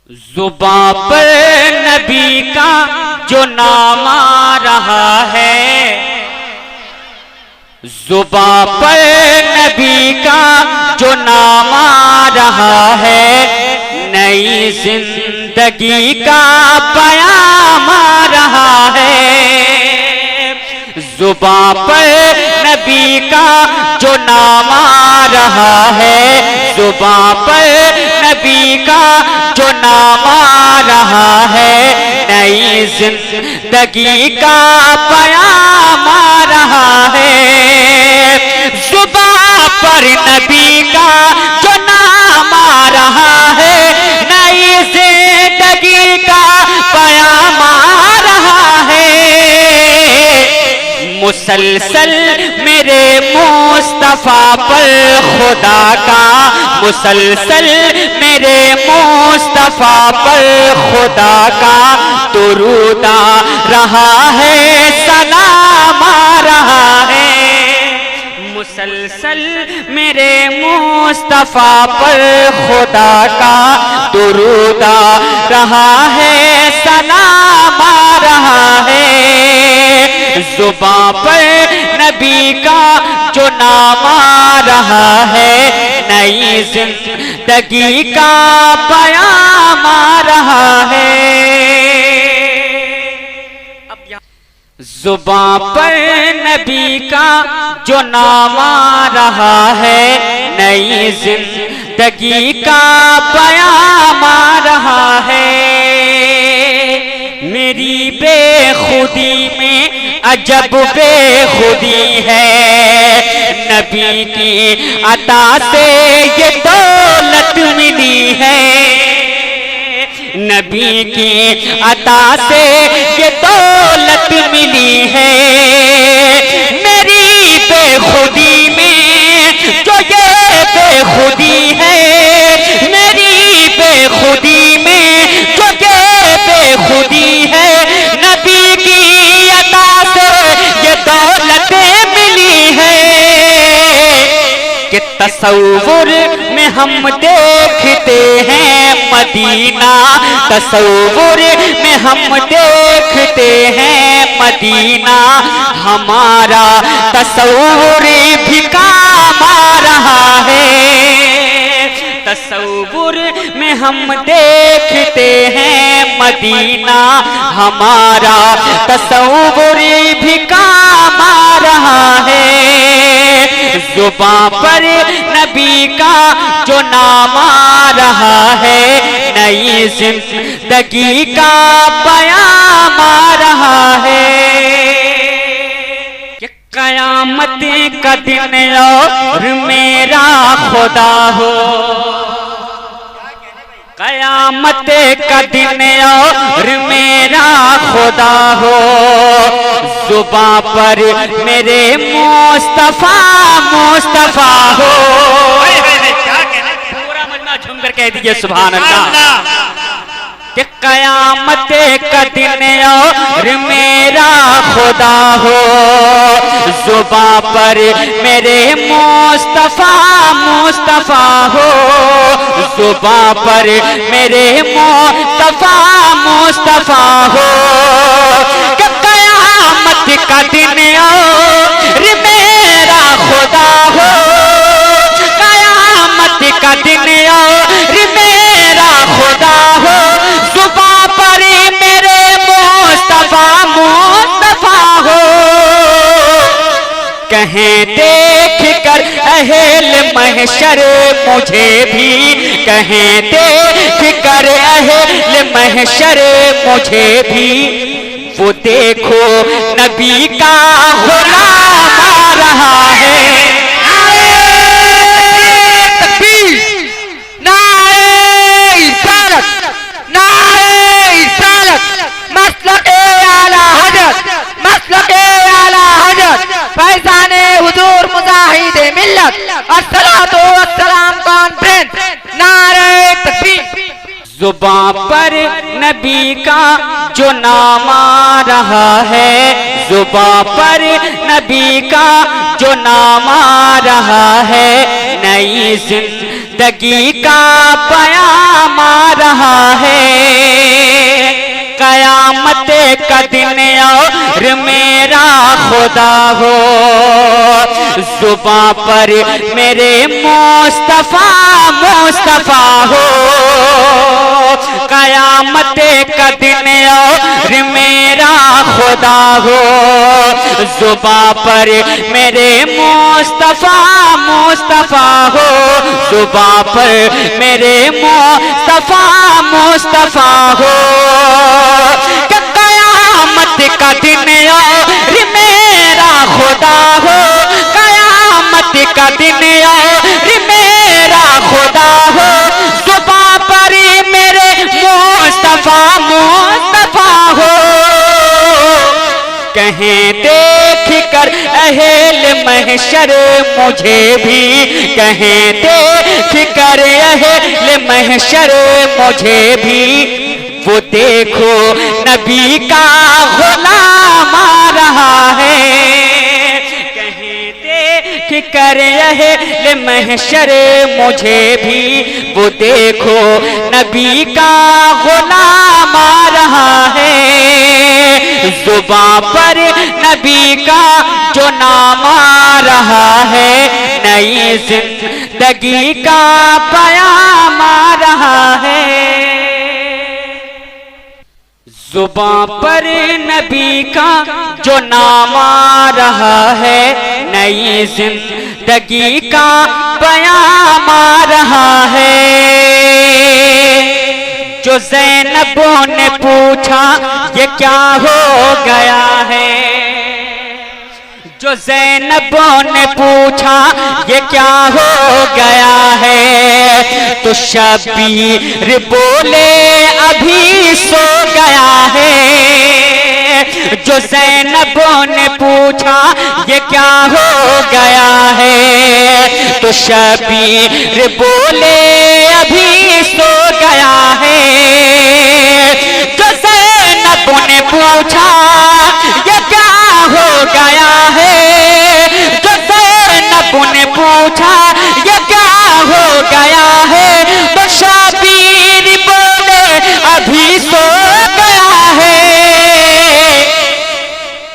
زباں پر نبی کا جو نام آ رہا ہے، زباں پر نبی کا جو نام آ رہا ہے، نئی زندگی کا پیام آ رہا ہے۔ زباں پر نبی کا جو نام آ رہا ہے، زباں پر نبی کا جو نام آ رہا ہے، نئی زندگی کا پیام آ رہا ہے۔ زباں پر نبی کا جو نام آ رہا ہے، نئی زندگی کا پیام آ رہا ہے۔ مسلسل میرے مصطفیٰ پر خدا کا، مسلسل میرے مصطفیٰ پر خدا کا درود آ رہا ہے، سلام آ رہا ہے۔ مسلسل میرے مصطفیٰ پر خدا کا درود آ رہا ہے، سلام آ رہا ہے۔ زباں پر نبی کا جو نام آ رہا ہے، نئی زندگی کا پیام آ رہا ہے۔ زباں پر نبی کا جو نام آ رہا ہے، نئی زندگی کا پیام آ رہا ہے۔ میری بے خودی میں عجب بے خودی ہے، نبی کی عطا سے یہ دولت ملی ہے، نبی کی عطا سے یہ دولت ملی ہے۔ میری بے خودی میں جو یہ بے خودی ہے، میری بے خودی میں جو یہ بے خودی ہے، نبی کی عطا سے یہ دولت ملی ہے۔ کہ تصور میں ہم دیکھتے ہیں مدینہ، تصور میں ہم دیکھتے ہیں مدینہ، ہمارا تصور بھی کام آ رہا ہے۔ تصور میں ہم دیکھتے ہیں مدینہ، ہمارا تصور بھی کام آ رہا ہے۔ زباں پر نبی کا جو نام آ رہا ہے، نئی زندگی کا پیام آ رہا ہے۔ کہ قیامت کا دن اور میرا خدا ہو، قیامت کا دن اور میرا خدا ہو، زباں پر میرے مصطفیٰ مصطفیٰ ہو۔ پورا مجمع جھوم کر کہہ دیجئے سبحان اللہ۔ کہ قیامت کا دن اور میرا خدا ہو، زباں پر میرے مصطفیٰ مصطفیٰ ہو، زباں پر میرے مصطفیٰ مصطفیٰ ہو۔ کہ قیامت کا دن اور میرا خدا ہو، قیامت کا دن اور میرا خدا ہو، زباں پر میرے مصطفیٰ مصطفیٰ ہو۔ کہیں دیکھ کر اہل محشر مجھے بھی، کہیں دیکھ کر اہل محشر مجھے بھی، وہ دیکھو نبی کا غلام آ رہا ہے۔ نعرہ تکبیر، نعرہ رسالت، نعرہ رسالت، مسلک اعلیٰ حضرت، مسلک اعلیٰ حضرت، فیضان حضور مجاہد ملت، الصلاۃ والسلام کانفرنس، نعرہ تکبیر۔ زباں پر نبی کا جو نام آ رہا ہے، زباں پر نبی کا جو نام آ رہا ہے، نئی زندگی کا پیام آ رہا ہے۔ خدا ہو، زباں پر میرے مصطفیٰ مصطفیٰ ہو، قیامت کا دن اور میرا خدا ہو، زباں پر میرے مصطفیٰ مصطفیٰ ہو، زباں پر میرے مصطفیٰ مصطفیٰ ہو، کہ قیامت کا دن اور میرا خدا ہو، قیامت کا دن اور میرا خدا ہو، زباں پر میرے مصطفیٰ مصطفیٰ ہو، کہیں دیکھ کر اہل محشر مجھے بھی، کہیں دیکھ کر اہل محشر مجھے بھی، وہ دیکھو نبی کا غلام آ رہا ہے، کہیں دیکھ کر اہل محشر مجھے بھی، وہ دیکھو نبی کا غلام آ رہا ہے، زباں پر نبی کا جو نام آ رہا ہے، نئی زندگی کا پیام آ رہا ہے، زباں پر نبی کا جو نام آ رہا ہے، نئی زندگی کا پیام آ رہا ہے، جو زینبوں نے پوچھا یہ کیا ہو گیا ہے، جو زینبوں نے پوچھا یہ کیا ہو گیا ہے، تو شبیر بولے ابھی سو گیا ہے، جو زینبوں نے پوچھا یہ کیا ہو گیا ہے، تو شبیر بولے ابھی سو گیا ہے، جو زینبوں نے پوچھا یہ کیا ہو گیا ہے، جو زینبوں نے پوچھا یہ کیا ہو گیا ہے، تو شبیر بولے ابھی سو گیا ہے،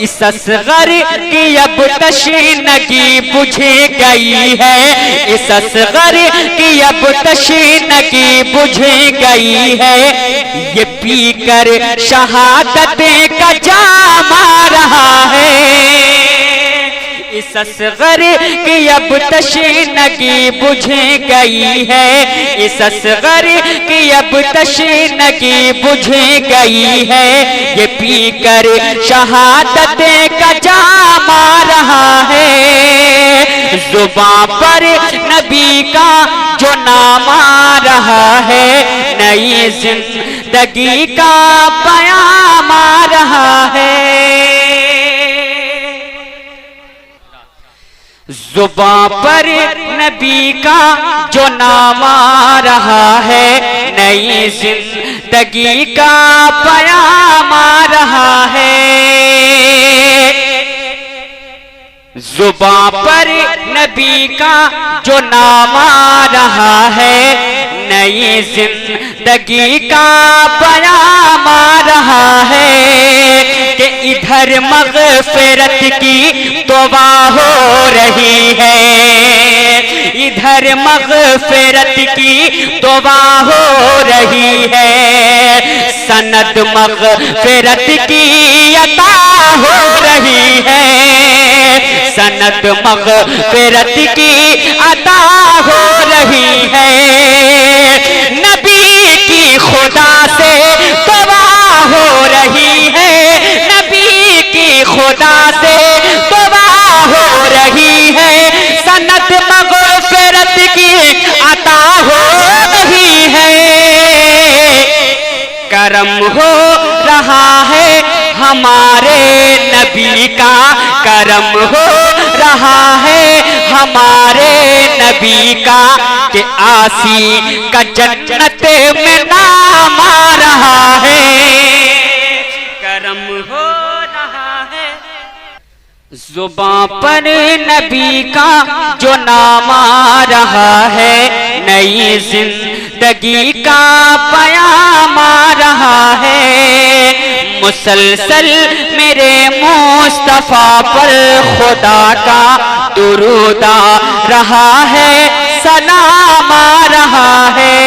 اس اصغر کی اب تشنگی بجھ گئی ہے، اس اصغر کی اب تشنگی بجھ گئی ہے، یہ پی کر شہادت کا جام آ رہا ہے، اس اصغر کی اب تشنگی بجھ گئی ہے، اس اصغر کی اب تشنگی بجھ گئی ہے، یہ پی کر شہادت کا جام آ رہا ہے، زباں پر نبی کا جو نام آ رہا ہے، نئی زندگی کا پیام آ رہا ہے، زباں پر نبی کا جو نام آ رہا ہے، نئی زندگی کا پیام آ رہا ہے، زباں پر نبی کا جو نام آ رہا ہے، نئی زندگی کا پیام آ رہا ہے، کہ ادھر مغفرت کی دعا ہو رہی ہے، ادھر مغفرت کی دعا ہو رہی ہے، سند مغفرت کی عطا ہو رہی ہے، سند مغفرت کی عطا ہو رہی ہے، نبی کی خدا سے دعا ہو رہی ہے، نبی کی خدا سے دعا ہو رہی ہے، سند مغفرت کی عطا ہو رہی ہے، کرم ہو رہا ہے ہمارے نبی کا، کرم ہو رہا ہے ہمارے نبی کا، کہ آسی کا جنت میں نام آ رہا ہے، کرم ہو رہا ہے، زباں پر نبی کا جو نام آ رہا ہے، نئی زندگی کا پیام آ رہا ہے، مسلسل میرے مصطفیٰ مصطفیٰ پر خدا کا درود آ رہا ہے، سلام آ رہا ہے۔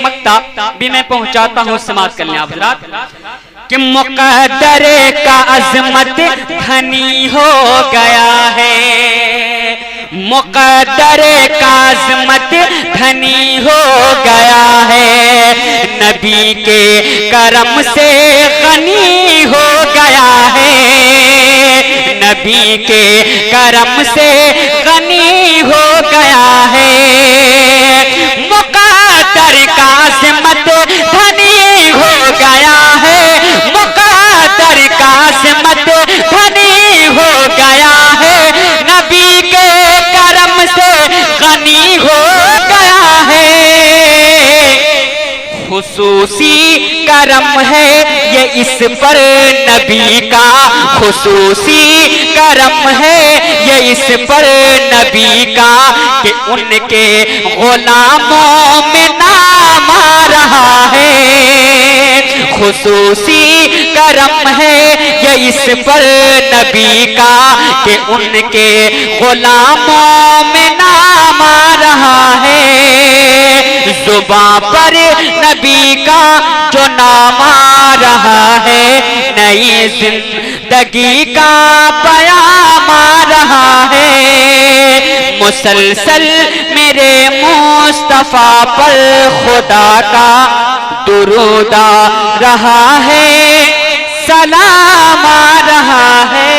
مقطع بھی میں پہنچاتا ہوں، سماعت کر لیں آپ حضرات کہ مقدر کا عظمت دھنی ہو گیا ہے، مقدر کا عظمت دھنی ہو گیا ہے، نبی کے کرم سے غنی ہو گیا ہے، نبی کے کرم سے غنی ہو گیا ہے، مقدر کا عظمت دھنی ہو گیا ہے، مقدر کا عظمت دھنی ہو گیا ہے، نبی کے کرم سے غنی ہو گیا ہے، خصوصی کرم ہے یہ اس پر نبی کا، خصوصی کرم ہے یہ اس پر نبی کا کہ ان کے غلاموں میں نام آ رہا ہے، خصوصی کرم ہے یہ اس پر نبی کا کہ ان کے غلاموں میں نام آ رہا ہے، زباں پر نبی کا جو نام آ رہا ہے، نئی زندگی کا پیام آ رہا ہے، مسلسل میرے مصطفیٰ پر خدا کا درود آ رہا ہے، سلام آ رہا ہے۔